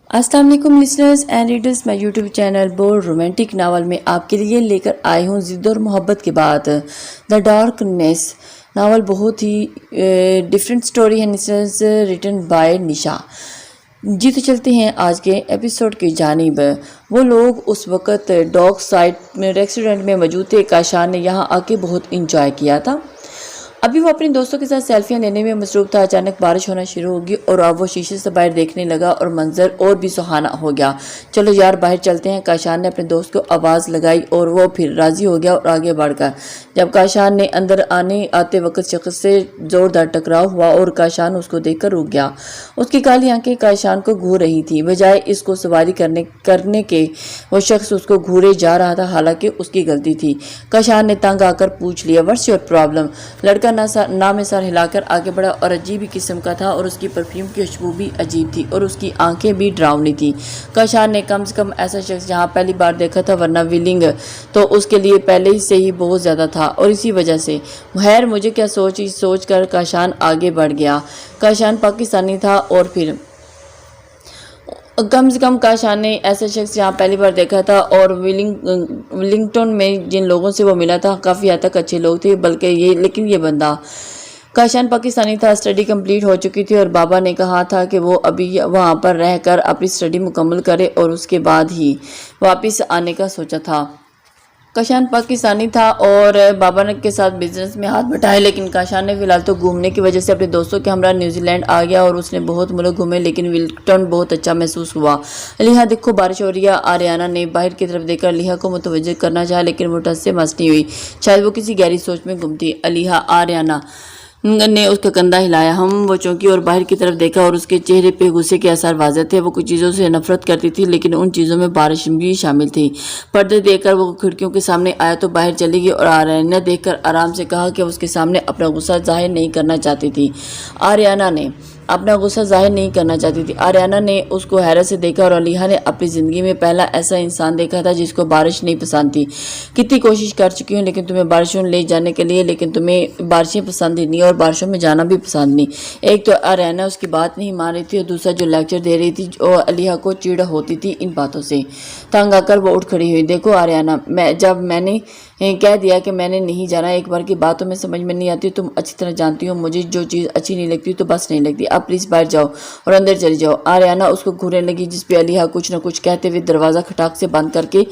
السلام علیکم listeners and readers, میں YouTube channel board romantic novel میں آپ کے لیے لے کر آئی ہوں ضد اور محبت کے بعد دا ڈارکنیس ناول۔ بہت ہی ڈفرینٹ سٹوری ہے لسنرز، ریٹن بائی نشا۔ جی تو چلتے ہیں آج کے ایپیسوڈ کی جانب۔ وہ لوگ اس وقت ڈاک سائٹ ریسٹورنٹ میں موجود تھے۔ کاشان نے یہاں آ کے بہت انجوائے کیا تھا۔ ابھی وہ اپنے دوستوں کے ساتھ سیلفیاں لینے میں مصروف تھا۔ اچانک بارش ہونا شروع ہوگی اور اب وہ شیشے سے باہر دیکھنے لگا اور منظر اور بھی سہانا ہو گیا۔ چلو یار باہر چلتے ہیں، کاشان نے اپنے دوست کو آواز لگائی اور وہ پھر راضی ہو گیا اور آگے بڑھ گیا۔ جب کاشان نے اندر آتے وقت شخص سے زوردار ٹکراؤ ہوا اور کاشان اس کو دیکھ کر رک گیا۔ اس کی کالی آنکھیں کاشان کو گھور رہی تھی، بجائے اس کو سواری کرنے کے وہ شخص اس کو گھورے جا رہا تھا، حالانکہ اس کی غلطی تھی۔ کاشان نے تنگ آ کر پوچھ لیا، "واٹس یور پرابلم؟" لڑکا نہ میں سر ہلا کر آگے بڑھا اور عجیب ہی قسم کا تھا، اور اس کی پرفیوم کی خوشبو بھی عجیب تھی اور اس کی آنکھیں بھی ڈراؤنی تھی۔ کاشان نے کم سے کم ایسا شخص یہاں پہلی بار دیکھا تھا، ورنہ ویلنگ تو اس کے لیے پہلے سے ہی بہت زیادہ تھا، اور اسی وجہ سے خیر مجھے کیا سوچ کر کاشان آگے بڑھ گیا۔ کاشان پاکستانی تھا، اور پھر کم سے کم کاشان نے ایسا شخص یہاں پہلی بار دیکھا تھا، اور ولنگٹن میں جن لوگوں سے وہ ملا تھا کافی حد تک اچھے لوگ تھے، لیکن یہ بندہ کاشان پاکستانی تھا۔ اسٹڈی کمپلیٹ ہو چکی تھی اور بابا نے کہا تھا کہ وہ ابھی وہاں پر رہ کر اپنی اسٹڈی مکمل کرے اور اس کے بعد ہی واپس آنے کا سوچا تھا۔ کاشان پاکستانی تھا اور بابا کے ساتھ بزنس میں ہاتھ بٹائے، لیکن کاشان نے فی الحال تو گھومنے کی وجہ سے اپنے دوستوں کے ہمراہ نیوزی لینڈ آ گیا اور اس نے بہت ملک گھومے، لیکن ولنگٹن بہت اچھا محسوس ہوا۔ علیحا دیکھو بارش ہو رہی ہے۔ آریانہ نے باہر کی طرف دیکھ کر علیحا کو متوجہ کرنا چاہا، لیکن وہ ٹس سے مس نہیں ہوئی، شاید وہ کسی گہری سوچ میں گم تھی۔ علیحا آریانہ نے اس کا کندھا ہلایا، وہ چونکی اور باہر کی طرف دیکھا اور اس کے چہرے پہ غصے کے آثار واضح تھے۔ وہ کچھ چیزوں سے نفرت کرتی تھی، لیکن ان چیزوں میں بارش بھی شامل تھی۔ پردے دیکھ کر وہ کھڑکیوں کے سامنے آیا تو باہر چلی گئی، اور آریانہ دیکھ کر آرام سے کہا کہ اس کے سامنے اپنا غصہ ظاہر نہیں کرنا چاہتی تھی۔ آریانہ نے اس کو حیرت سے دیکھا، اور علیحا نے اپنی زندگی میں پہلا ایسا انسان دیکھا تھا جس کو بارش نہیں پسند تھی۔ کتنی کوشش کر چکی ہوں لیکن تمہیں بارشوں لے جانے کے لیے، لیکن تمہیں بارشیں پسند ہی نہیں اور بارشوں میں جانا بھی پسند نہیں۔ ایک تو آریانہ اس کی بات نہیں مان رہی تھی، اور دوسرا جو لیکچر دے رہی تھی اور علیحا کو چڑ ہوتی تھی ان باتوں سے۔ تنگ آ کر وہ اٹھ کھڑی ہوئی۔ دیکھو آریانہ، جب میں نے کہہ دیا کہ میں نے نہیں جانا، ایک بار کی بات تمہیں سمجھ میں نہیں آتی، تم اچھی طرح جانتی ہو مجھے جو چیز اچھی نہیں لگتی تو بس نہیں لگتی۔ اب پلیز باہر جاؤ اور اندر چلی جاؤ۔ آریانہ اس کو گھورنے لگی، جس پہ علیحا کچھ نہ کچھ کہتے ہوئے دروازہ کھٹاک سے بند کر کے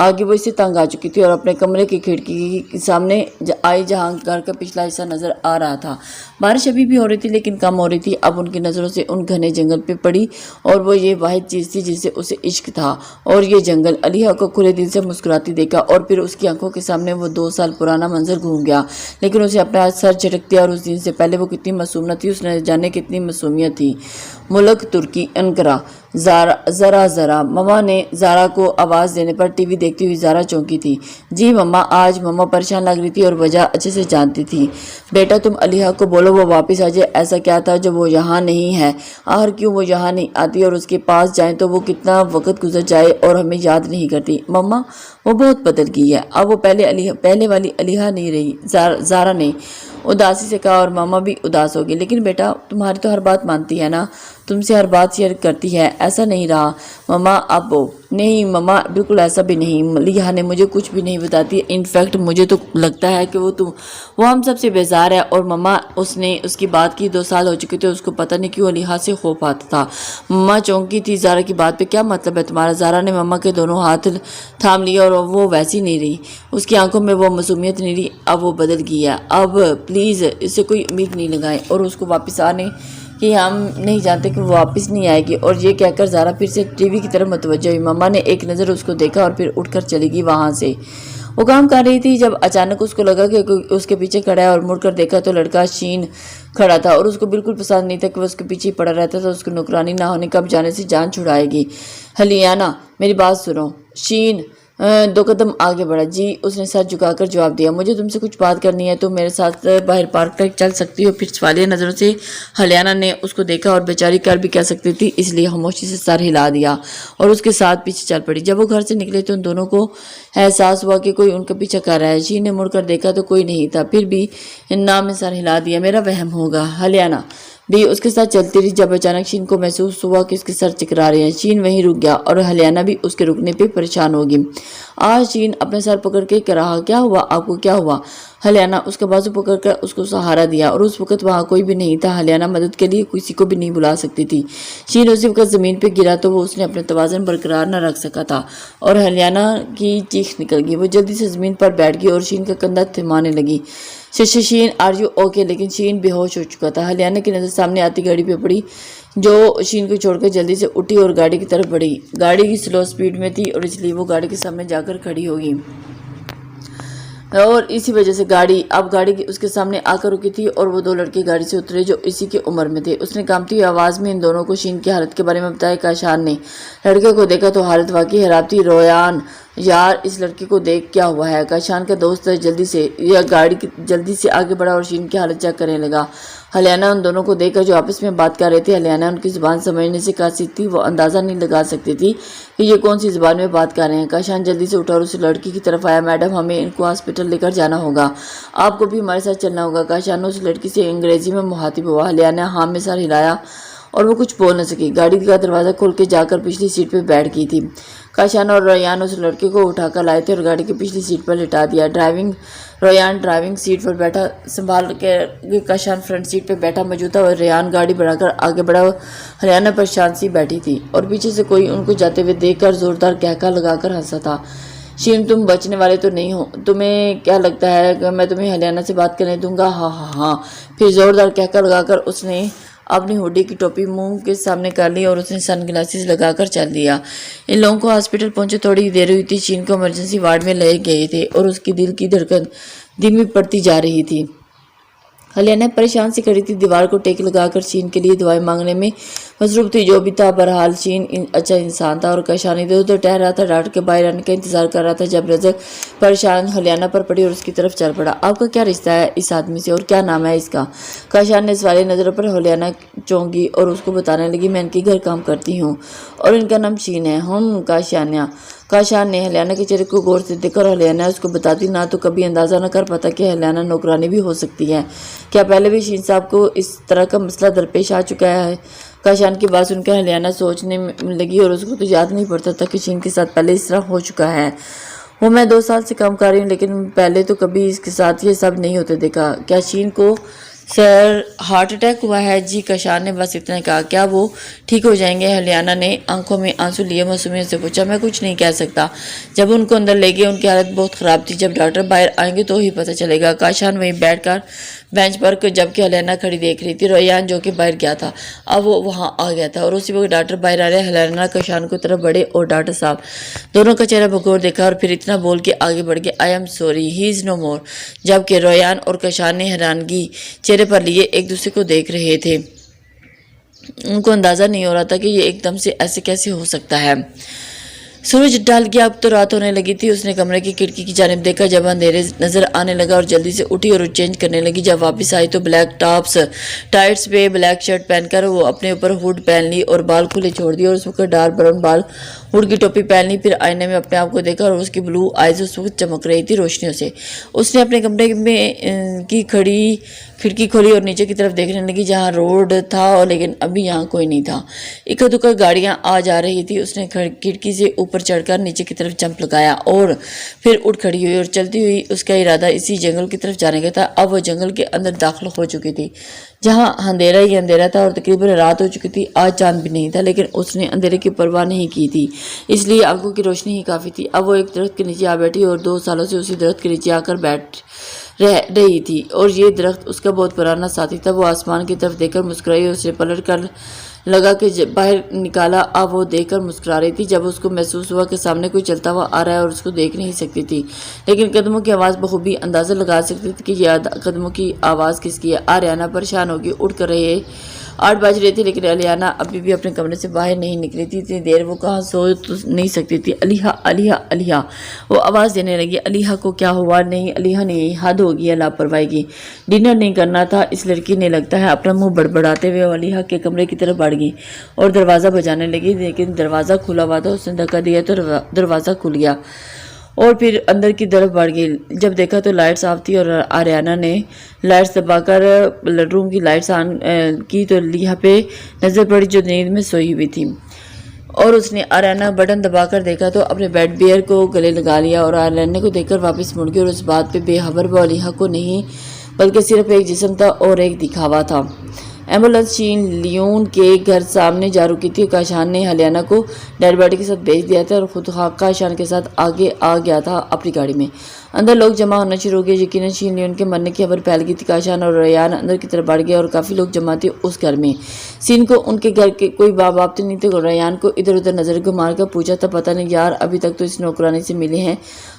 آگے وہ اس سے تنگ آ چکی تھی اور اپنے کمرے کی کھڑکی کے سامنے آئی جہاں گھر کا پچھلا حصہ نظر آ رہا تھا۔ بارش ابھی بھی ہو رہی تھی لیکن کم ہو رہی تھی۔ اب ان کی نظروں سے ان گھنے جنگل پہ پڑی، اور وہ یہ واحد چیز تھی جس سے اسے عشق تھا، اور یہ جنگل۔ علیحا کو کھلے دل سے مسکراتی دیکھا، اور پھر اس کی آنکھوں کے سامنے وہ 2 سال پرانا منظر گھوم گیا، لیکن اسے اپنا سر جھٹک دیا، اور اس دن سے پہلے وہ کتنی معصوم نہ تھی، اس نے جانے کتنی معصومیت تھی۔ ملک ترکی، انقرہ۔ زارا مما نے زارا کو آواز دینے پر ٹی وی دیکھتی ہوئی زارا چونکی تھی۔ جی مما۔ آج مما پریشان لگ رہی تھی اور وجہ اچھے سے جانتی تھی۔ بیٹا تم علیحا کو بولو وہ واپس آ جائے، ایسا کیا تھا جو وہ یہاں نہیں ہے؟ آخر کیوں وہ یہاں نہیں آتی، اور اس کے پاس جائیں تو وہ کتنا وقت گزر جائے اور ہمیں یاد نہیں کرتی؟ مما وہ بہت بدل گئی ہے، اب وہ پہلے والی علیحا نہیں رہی، زارا نے اداسی سے کہا، اور ماما بھی اداس ہو گئی۔ لیکن بیٹا تمہاری تو ہر بات مانتی ہے نا، تم سے ہر بات شیئر کرتی ہے، ایسا نہیں رہا مما اب؟ نہیں مما بالکل ایسا بھی نہیں، علیحا نے مجھے کچھ بھی نہیں بتاتی، انفیکٹ مجھے تو لگتا ہے کہ وہ ہم سب سے بیزار ہے۔ اور مما اس کی بات کی 2 سال ہو چکے تھے، اس کو پتہ نہیں کیوں علیحا سے خوف آتا تھا۔ مما چونکی تھی، زارا کی بات پہ کیا مطلب ہے تمہارا؟ زارا نے مما کے دونوں ہاتھ تھام لیا، اور وہ ویسی نہیں رہی، اس کی آنکھوں میں وہ معصومیت نہیں رہی، اب وہ بدل گئی ہے۔ اب پلیز اس سے کوئی امید نہیں لگائیں، اور اس کو واپس آنے کہ ہم نہیں جانتے کہ وہ واپس نہیں آئے گی۔ اور یہ کہہ کر زارا پھر سے ٹی وی کی طرف متوجہ ہوئی۔ مما نے ایک نظر اس کو دیکھا اور پھر اٹھ کر چلی گئی وہاں سے۔ وہ کام کر رہی تھی جب اچانک اس کو لگا کہ کوئی اس کے پیچھے کھڑا ہے، اور مڑ کر دیکھا تو لڑکا شین کھڑا تھا، اور اس کو بالکل پسند نہیں تھا کہ وہ اس کے پیچھے پڑا رہتا تھا۔ اس کو نوکرانی نہ ہونے کب جانے سے جان چھڑائے گی۔ علیانہ میری بات سنو۔ شین 2 قدم آگے بڑھا۔ جی اس نے سر جھکا کر جواب دیا، مجھے تم سے کچھ بات کرنی ہے، تم میرے ساتھ باہر پارک تک چل سکتی ہو؟ پھر سوالیہ نظروں سے علیانہ نے اس کو دیکھا، اور بیچاری کر بھی کہہ سکتی تھی، اس لیے خاموشی سے سر ہلا دیا اور اس کے ساتھ پیچھے چل پڑی۔ جب وہ گھر سے نکلے تو ان دونوں کو احساس ہوا کہ کوئی ان کا پیچھا کر رہا ہے۔ شین نے مڑ کر دیکھا تو کوئی نہیں تھا، پھر بھی نہ میں سر ہلا دیا، میرا وہم ہوگا۔ علیانہ بھی اس کے ساتھ چلتی رہی جب اچانک شین کو محسوس ہوا کہ اس کے سر چکرا رہے ہیں۔ شین وہیں رک گیا اور ہلیانہ بھی اس کے رکنے پہ پریشان ہوگی۔ آج شین اپنے سر پکڑ کے کہہ رہا، کیا ہوا آپ کو، کیا ہوا؟ ہلیانہ اس کا بازو پکڑ کر اس کو سہارا دیا اور اس وقت وہاں کوئی بھی نہیں تھا۔ ہلیانہ مدد کے لیے کسی کو بھی نہیں بلا سکتی تھی۔ شین اسی وقت زمین پہ گرا تو وہ اس نے اپنے توازن برقرار نہ رکھ سکا تھا اور ہلیانہ کی چیخ نکل گئی۔ وہ جلدی سے زمین پر بیٹھ گئی اور شین کا کندھا تھمانے لگی۔ شین آر یو اوکے؟ لیکن شین بے ہوش ہو چکا تھا۔ ہلیانہ کی نظر سامنے آتی گاڑی پہ پڑی جو شین کو چھوڑ کر جلدی سے اٹھی اور گاڑی کی طرف بڑھی۔ گاڑی کی سلو سپیڈ میں تھی اور اس لیے وہ گاڑی کے سامنے جا کر کھڑی ہوگی اور اسی وجہ سے گاڑی اس کے سامنے آ کر رکی تھی اور وہ دو لڑکے گاڑی سے اترے جو اسی کی عمر میں تھے۔ اس نے کانپتی ہوئی آواز میں ان دونوں کو شین کی حالت کے بارے میں بتایا۔ کاشان نے لڑکے کو دیکھا تو حالت واقعی خراب تھی۔ رویان، یار اس لڑکے کو دیکھ کیا ہوا ہے؟ کاشان کا دوست گاڑی جلدی سے آگے بڑھا اور شین کی حالت چیک کرنے لگا۔ ہلیانہ ان دونوں کو دیکھ کر جو آپس میں بات کر رہے تھے، ہلیانہ ان کی زبان سمجھنے سے قاصر تھی، وہ اندازہ نہیں لگا سکتی تھی کہ یہ کون سی زبان میں بات کر رہے ہیں۔ کاشان جلدی سے اٹھا اور اس لڑکی کی طرف آیا۔ میڈم ہمیں ان کو ہاسپٹل لے کر جانا ہوگا، آپ کو بھی ہمارے ساتھ چلنا ہوگا۔ کاشان نے اس لڑکی سے انگریزی میں مخاطب ہوا۔ ہلیانہ ہاں میں سر ہلایا اور وہ کچھ بول نہ سکی۔ گاڑی کا دروازہ کھول کے جا کر پچھلی سیٹ پہ بیٹھ گئی تھی۔ کاشان اور ریان اس لڑکے کو اٹھا کر لائے تھے اور گاڑی کی پچھلی سیٹ پر لٹا دیا۔ ریان ڈرائیونگ سیٹ پر بیٹھا سنبھال کے، کاشان فرنٹ سیٹ پہ بیٹھا موجود تھا اور ریان گاڑی بڑھا کر آگے بڑھا۔ ہلیانہ پریشان سی بیٹھی تھی اور پیچھے سے کوئی ان کو جاتے ہوئے دیکھ کر زوردار کہکا لگا کر ہنسا تھا۔ شین تم بچنے والے تو نہیں ہو، تمہیں کیا لگتا ہے کہ میں تمہیں ہلیانہ سے بات کرنے دوں گا؟ ہاں ہاں ہاں۔ پھر زوردار کہکا لگا کر اس نے اپنی ہوڈی کی ٹوپی منہ کے سامنے کر لی اور اس نے سن گلاسز لگا کر چل دیا۔ ان لوگوں کو ہاسپٹل پہنچے تھوڑی دیر ہوئی تھی۔ شین کو ایمرجنسی وارڈ میں لے گئے تھے اور اس کی دل کی دھڑکن دھیمی پڑتی جا رہی تھی۔ ہلیانہ پریشان سی کھڑی تھی، دیوار کو ٹیک لگا کر شین کے لیے دعائیں مانگنے میں مصروف تھی۔ جو بھی تھا بہرحال شین اچھا انسان تھا اور کاشان ادھر ادھر ٹہل رہا تھا، ڈاکٹر کے باہر آنے کا انتظار کر رہا تھا جب نظر پریشان ہلیانہ پر پڑی اور اس کی طرف چل پڑا۔ آپ کا کیا رشتہ ہے اس آدمی سے اور کیا نام ہے اس کا؟ کاشان نے سوالی نظروں پر ہلیانہ چونکی اور اس کو بتانے لگی، میں ان کے گھر کام کرتی ہوں اور ان کا نام شین ہے۔ کاشان نے ہلیانہ کے چہرے کو غور سے دیکھا اور ہلیانہ اس کو بتاتی نہ تو کبھی اندازہ نہ کر پاتا کہ ہلیانہ نوکرانی بھی ہو سکتی ہے۔ کیا پہلے بھی شین صاحب کو اس طرح کا مسئلہ درپیش آ چکا ہے؟ کاشان کی بات سن کر ہلیانہ سوچنے لگی اور اس کو تو یاد نہیں پڑتا تھا کہ شین کے ساتھ پہلے اس طرح ہو چکا ہے۔ وہ میں 2 سال سے کام کر رہی ہوں لیکن پہلے تو کبھی اس کے ساتھ یہ سب نہیں ہوتے دیکھا۔ کیا شین کو سر ہارٹ اٹیک ہوا ہے؟ جی، کاشان نے بس اتنا کہا۔ کیا وہ ٹھیک ہو جائیں گے؟ ہلیانہ نے آنکھوں میں آنسو لیے معصومیت سے پوچھا۔ میں کچھ نہیں کہہ سکتا، جب ان کو اندر لے گئے ان کی حالت بہت خراب تھی، جب ڈاکٹر باہر آئیں گے تو ہی پتہ چلے گا۔ کاشان وہیں بیٹھ کر بینچ پر جبکہ ہلیانہ کھڑی دیکھ رہی تھی۔ ریان جو کہ باہر گیا تھا اب وہ وہاں آ گیا تھا اور اسی وقت ڈاکٹر باہر آ رہے۔ ہلیانہ کاشان کی طرف بڑھے اور ڈاکٹر صاحب دونوں کا چہرہ بغور دیکھا اور پھر اتنا بول کے آگے بڑھ گئے، آئی ایم سوری، ہی از نو مور۔ جبکہ ریان اور کاشان نے حیرانگی چہرے پر لیے ایک دوسرے کو دیکھ رہے تھے۔ ان کو اندازہ نہیں ہو رہا تھا کہ یہ ایک دم سے ایسے کیسے ہو سکتا ہے۔ سورج ڈال گیا، اب تو رات ہونے لگی تھی۔ اس نے کمرے کی کھڑکی کی جانب دیکھا جب اندھیرے نظر آنے لگا اور جلدی سے اٹھی اور چینج کرنے لگی۔ جب واپس آئی تو بلیک ٹاپس ٹائٹس پہ بلیک شرٹ پہن کر وہ اپنے اوپر ہوڈ پہن لی اور بال کھلے چھوڑ دیے اور اس وقت ڈارک براؤن بال ہوڈ کی ٹوپی پہن لی۔ پھر آئینے میں اپنے آپ کو دیکھا اور اس کی بلو آئیز اس وقت چمک رہی تھی روشنیوں سے۔ اس نے اپنے کمرے میں کی کھڑکی کھولی اور نیچے کی طرف دیکھنے لگی جہاں روڈ تھا لیکن ابھی یہاں کوئی نہیں تھا۔ اکا دکا گاڑیاں آ جا رہی تھی۔ اس نے کھڑکی سے اوپر چڑھ کر نیچے کی طرف جمپ لگایا اور پھر اٹھ کھڑی ہوئی اور چلتی ہوئی اس کا ارادہ اسی جنگل کی طرف جانے کا تھا۔ اب وہ جنگل کے اندر داخل ہو چکی تھی جہاں اندھیرا ہی اندھیرا تھا اور تقریباً رات ہو چکی تھی۔ آج چاند بھی نہیں تھا لیکن اس نے اندھیرے کی پرواہ نہیں کی تھی، اس لیے آنکھوں کی روشنی ہی کافی تھی۔ اب وہ ایک درخت کے نیچے آ بیٹھی اور 2 سالوں سے اسی درخت کے نیچے آ کر بیٹھ رہی تھی اور یہ درخت اس کا بہت پرانا ساتھی تھا۔ وہ آسمان کی طرف دیکھ کر مسکرائی اور اسے پلٹ کر لگا کہ باہر نکالا۔ اب وہ دیکھ کر مسکرا رہی تھی جب اس کو محسوس ہوا کہ سامنے کوئی چلتا ہوا آ رہا ہے اور اس کو دیکھ نہیں سکتی تھی لیکن قدموں کی آواز بخوبی اندازہ لگا سکتی تھی کہ یہ قدموں کی آواز کس کی ہے۔ آریانہ پریشان ہوگی اٹھ کر رہے 8 بج رہے تھے لیکن الیانہ ابھی بھی اپنے کمرے سے باہر نہیں نکلی تھی۔ اتنی دیر وہ کہاں سو تو نہیں سکتی تھی۔ علیحہ علیحہ علیحہ وہ آواز دینے لگی۔ علیحہ کو کیا ہوا؟ نہیں علیحہ نہیں، حد ہوگی ہے لاپرواہی کی، ڈنر نہیں کرنا تھا اس لڑکی نے، لگتا ہے اپنا منہ بڑبڑاتے ہوئے علیحہ کے کمرے کی طرف بڑھ گئی اور دروازہ بجانے لگی لیکن دروازہ کھلا ہوا تھا۔ اس نے دھکا دیا تو دروازہ کھل گیا اور پھر اندر کی طرف بڑھ گئی۔ جب دیکھا تو لائٹس آف تھی اور آریانہ نے لائٹس دبا کر روم کی لائٹس آن کی تو لیہا پہ نظر پڑی جو نیند میں سوئی ہوئی تھی، اور اس نے آریانہ بٹن دبا کر دیکھا تو اپنے بیڈ بیئر کو گلے لگا لیا اور آریانہ کو دیکھ کر واپس مڑ گئی اور اس بات پہ بے خبر وہ لیہا کو نہیں بلکہ صرف ایک جسم تھا اور ایک دکھاوا تھا۔ ایمبولینس چین لیون کے گھر سامنے جا رکی تھی۔ کاشان نے ہلیانہ کو ڈیڈ باڈی کے ساتھ بھیج دیا تھا اور خود کاشان کے ساتھ آگے آ گیا تھا اپنی گاڑی میں۔ اندر لوگ جمع ہونا شروع ہو گئے۔ یقیناً شین لیون کے مرنے کی خبر پھیل گئی تھی۔ کاشان اور ریان اندر کی طرف بڑھ گئے اور کافی لوگ جمع تھے اس گھر میں۔ شین کو ان کے گھر کے کوئی باپ تو نہیں تھے۔ ریان کو ادھر ادھر نظر گھما کر پوچھا تھا، پتہ نہیں یار ابھی تک تو اس نوکرانی سے ملے ہیں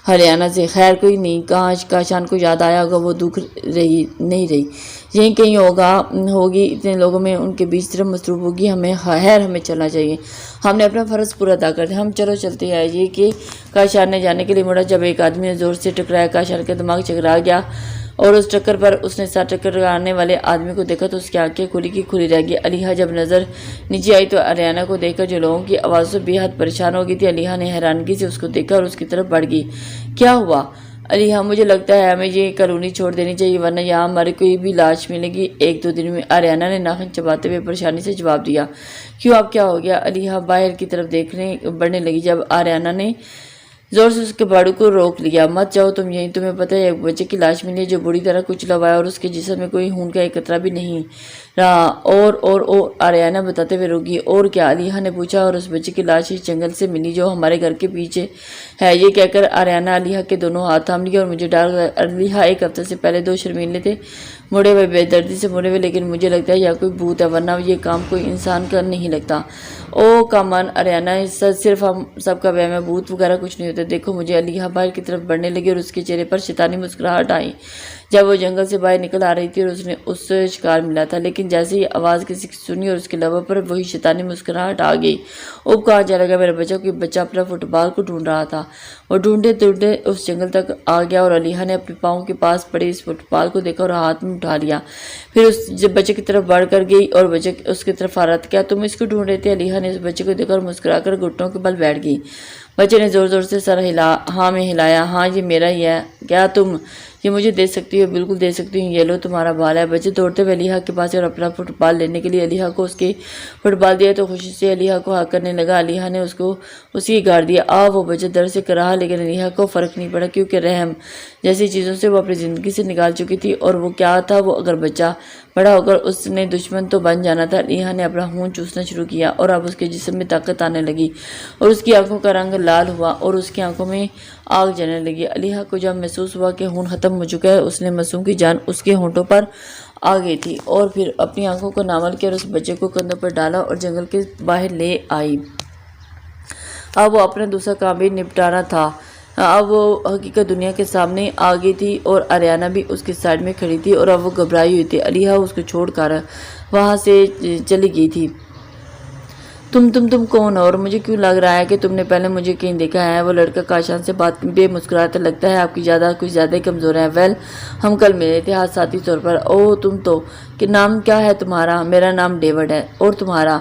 ہریانہ سے، خیر کوئی نہیں۔ کاشان کو یاد آیا ہوگا وہ دکھ نہیں رہی، یہیں کہیں ہوگی، اتنے لوگوں میں ان کے بیچ طرف مصروف ہوگی، ہمیں چلنا چاہیے، ہم نے اپنا فرض پورا ادا کر دیا، ہم چلو چلتے ہیں۔ یہ کہ کاشان نے جانے کے لیے مڑا جب ایک آدمی نے زور سے ٹکرایا۔ کاشان کا دماغ چکرا گیا اور اس ٹکر پر اس نے ساتھ ٹکرانے والے آدمی کو دیکھا تو اس کی آنکھیں کھلی کی کھلی رہ گئی۔ علیحا جب نظر نیچے آئی تو آریانہ کو دیکھ کر جو لوگوں کی آوازوں سے بے حد پریشان ہو گئی تھی، علیحا نے حیرانگی سے اس کو دیکھا اور اس کی طرف بڑھ گئی۔ کیا ہوا علیحا؟ مجھے لگتا ہے ہمیں یہ کالونی چھوڑ دینی چاہیے ورنہ یہاں ہماری کوئی بھی لاش ملے گی 1-2 دن میں، آریانہ نے ناخن چباتے ہوئے پریشانی سے جواب دیا۔ کیوں، اب کیا ہو گیا؟ علیحا باہر کی طرف بڑھنے لگی جب آریانہ نے زور سے اس کے باڑوں کو روک لیا۔ مت جاؤ تم یہیں، تمہیں پتہ ہے ایک بچے کی لاش ملی ہے جو بری طرح کچلا ہوا ہے اور اس کے جسم میں کوئی خون کا ایک قطرہ بھی نہیں رہا۔ اور آریانہ بتاتے ہوئے روکی۔ اور کیا؟ علیحا نے پوچھا۔ اور اس بچے کی لاش اس جنگل سے ملی جو ہمارے گھر کے پیچھے ہے۔ یہ کہہ کر آریانہ علیحا کے دونوں ہاتھ تھام لیے اور مجھے ڈر گیا۔ علیحا ایک ہفتے سے پہلے 2 شرمیلے تھے، مڑے ہوئے بے دردی سے مڑے ہوئے، لیکن مجھے لگتا ہے یہ کوئی بھوت ہے ورنہ یہ کام کوئی انسان کا نہیں لگتا۔ او کامان آریانہ، صرف ہم سب کا وہم ہے، بھوت وغیرہ کچھ نہیں ہوتے۔ دیکھو مجھے۔ علیحا باہر کی طرف بڑھنے لگی اور اس کے چہرے پر شیطانی مسکراہٹ آئی جب وہ جنگل سے باہر نکل آ رہی تھی اور اس نے اس شکار ملا تھا، لیکن جیسے ہی آواز کسی کی سنی اور اس کے لبوں پر وہی شیطانی مسکراہٹ آ گئی۔ اب کہاں چلا گیا میرا بچہ؟ کوئی بچہ اپنا فٹ بال کو ڈھونڈ رہا تھا۔ وہ ڈھونڈتے اس جنگل تک آ گیا اور علیحا نے اپنے پاؤں کے پاس پڑے اس فٹ بال کو دیکھا اور ہاتھ میں اٹھا لیا، پھر اس بچے کی طرف بڑھ کر گئی اور بچہ اس کی طرف آ رہا تھا۔ کیا تم اس کو ڈھونڈ رہے تھے؟ علیحا نے اس بچے کو دیکھا اور مسکرا کر گھٹنوں کے بل بیٹھ گئی۔ بچے نے زور زور سے سر ہاں میں ہلایا۔ ہاں یہ میرا ہی ہے۔ کیا تم یہ مجھے دے سکتی ہو؟ بالکل دے سکتی ہوں، یہ لو تمہارا بال ہے۔ بچے دوڑتے ہوئے علیحا کے پاس اور اپنا فٹ بال لینے کے لیے علیحا کو اس کے فٹ بال دیا تو خوشی سے علیحا کو حق کرنے لگا۔ علیحا نے اس کو اسی گاڑ دیا۔ وہ بچہ در سے کراہا، لیکن علیحا کو فرق نہیں پڑا کیونکہ رحم جیسی چیزوں سے وہ اپنی زندگی سے نکال چکی تھی، اور وہ کیا تھا، وہ اگر بچہ بڑا ہو کر اس نے دشمن تو بن جانا تھا۔ علیحا نے اپنا خون چوسنا شروع کیا اور اب اس کے جسم میں طاقت آنے لگی اور اس کی آنکھوں کا رنگ لال ہوا اور اس کی آنکھوں میں آگ جلنے لگی۔ علیحا کو جب محسوس ہوا کہ خون ختم ہو چکا ہے، اس نے معصوم کی جان اس کے ہونٹوں پر آ گئی تھی اور پھر اپنی آنکھوں کو نامل کیا اور اس بچے کو کندھوں پر ڈالا اور جنگل کے باہر لے آئی۔ اب وہ اپنا دوسرا کام بھی نپٹانا تھا۔ اب وہ حقیقت دنیا کے سامنے آ گئی تھی اور آریانہ بھی اس کی سائڈ میں کھڑی تھی اور اب وہ گھبرائی ہوئی تھی۔ علیحا اس کو چھوڑ کر وہاں سے چلی گئی تھی۔ تم کون ہو اور مجھے کیوں لگ رہا ہے کہ تم نے پہلے مجھے کہیں دیکھا ہے؟ وہ لڑکا کاشان سے بات بے مسکراتا، لگتا ہے آپ کی کچھ زیادہ ہی کمزور ہے۔ ویل ہم کل ملے تھے حادثاتی طور پر۔ اوہ تم تو، کہ نام کیا ہے تمہارا؟ میرا نام ڈیوڈ ہے۔ اور تمہارا؟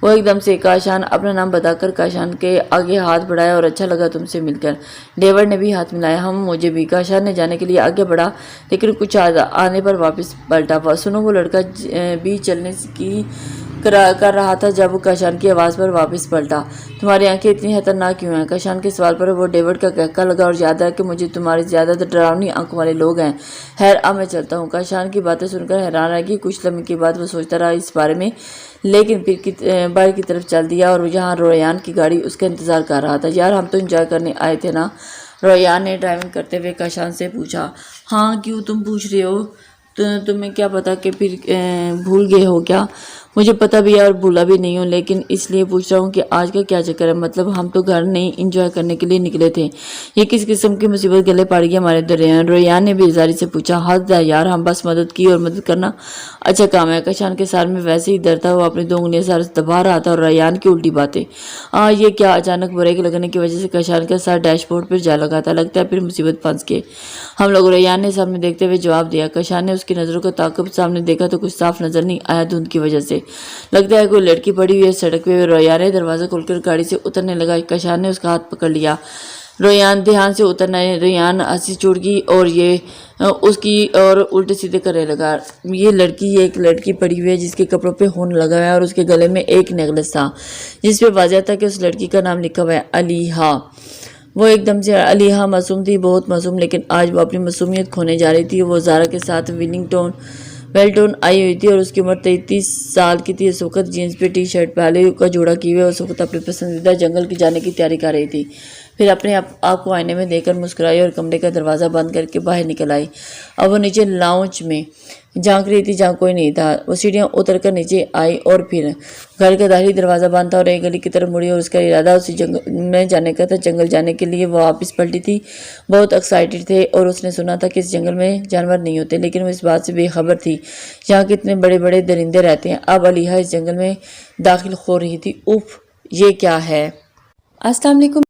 وہ ایک دم سے کاشان اپنا نام بتا کر کاشان کے آگے ہاتھ بڑھایا اور اچھا لگا تم سے مل کر۔ ڈیوڈ نے بھی ہاتھ ملایا۔ مجھے بھی۔ کاشان نے جانے کے لیے آگے بڑھا لیکن کچھ آنے پر واپس پلٹا۔ سنو، وہ لڑکا بھی چلنے کی کر رہا تھا جب وہ کاشان کی آواز پر واپس پلٹا۔ تمہاری آنکھیں اتنی خطرناک کیوں ہیں؟ کاشان کے سوال پر وہ ڈیوڈ کا کہکا لگا اور یاد ہے کہ مجھے تمہاری زیادہ ڈراؤنی آنکھوں والے لوگ ہیں۔ خیر اب میں چلتا ہوں۔ کاشان کی باتیں سن کر حیران رہ گئی۔ کچھ لمحے کے بعد وہ سوچتا رہا اس بارے میں، لیکن پھر باہر کی طرف چل دیا اور جہاں ریان کی گاڑی اس کا انتظار کر رہا تھا۔ یار ہم تو انجوائے کرنے آئے تھے نا؟ ریان نے ڈرائیونگ کرتے ہوئے کاشان سے پوچھا۔ ہاں کیوں، تم پوچھ رہے ہو؟ تمہیں کیا پتا کہ پھر بھول گئے ہو کیا؟ مجھے پتا بھی ہے اور بھولا بھی نہیں ہوں، لیکن اس لیے پوچھ رہا ہوں کہ آج کا کیا چکر ہے؟ مطلب ہم تو گھر نہیں انجوائے کرنے کے لیے نکلے تھے، یہ کس قسم کی مصیبت گلے پڑ گئی ہمارے درمیان؟ ریان نے بیزاری سے پوچھا۔ حد ہے یار، ہم بس مدد کی، اور مدد کرنا اچھا کام ہے۔ کاشان کے سر میں ویسے ہی درد تھا، وہ اپنی 2 انگلیاں سر دبا رہا تھا اور ریان کی الٹی باتیں۔ یہ کیا؟ اچانک بریک لگنے کی وجہ سے کاشان کا سر ڈیش بورڈ پر جا لگا تھا۔ لگتا ہے پھر مصیبت پھنس گئے ہم لوگ، ریان نے سامنے دیکھتے ہوئے جواب دیا۔ کاشان نے اس کی نظروں کو تعاقب سامنے دیکھا تو کچھ صاف نظر نہیں آیا دھند کی وجہ سے۔ لگتا ہے کوئی لڑکی پڑی ہوئی ہے سڑک پہ۔ ریان نے دروازہ کھول کر گاڑی سے اترنے لگا۔ کاشان نے اس کا ہاتھ پکڑ لیا۔ ریان دھیان سے اترنا ہے۔ ریان ہنسی چھوڑ گئی اور یہ اس کی اور الٹے سیدھے کرنے لگا۔ یہ ایک لڑکی پڑی ہوئی ہے جس کے کپڑوں پہ خون لگا ہوا ہے اور اس کے گلے میں ایک نیکلس تھا جس پہ واضح تھا کہ اس لڑکی کا نام لکھا ہوا ہے علیحہ۔ وہ ایک دم سے علیحہ معصوم تھی، بہت معصوم، لیکن آج وہ اپنی معصومیت کھونے جا رہی تھی۔ وہ زارا کے ساتھ ویلٹون آئی ہوئی تھی اور اس کی عمر 33 سال کی تھی۔ اس وقت جینز پہ ٹی شرٹ پہ آلو کا جوڑا کیے ہوئے اس وقت اپنے پسندیدہ جنگل کی جانے کی تیاری کر رہی تھی۔ پھر اپنے آپ کو آئینے میں دیکھ کر مسکرائی اور کمرے کا دروازہ بند کر کے باہر نکل آئی۔ اب وہ نیچے لاؤنج میں جھانک رہی تھی جہاں کوئی نہیں تھا۔ وہ سیڑھیاں اتر کر نیچے آئی اور پھر گھر کا داخلی دروازہ بند تھا اور ایک گلی کی طرف مڑی اور اس کا ارادہ اسی جنگل میں جانے کا تھا۔ جنگل جانے کے لیے وہ واپس پلٹی تھی، بہت ایکسائٹڈ تھے اور اس نے سنا تھا کہ اس جنگل میں جانور نہیں ہوتے، لیکن وہ اس بات سے بے خبر تھی یہاں کتنے بڑے بڑے درندے رہتے ہیں۔ اب علیحہ اس جنگل میں داخل ہو رہی تھی۔ اف، یہ کیا ہے؟ السلام علیکم۔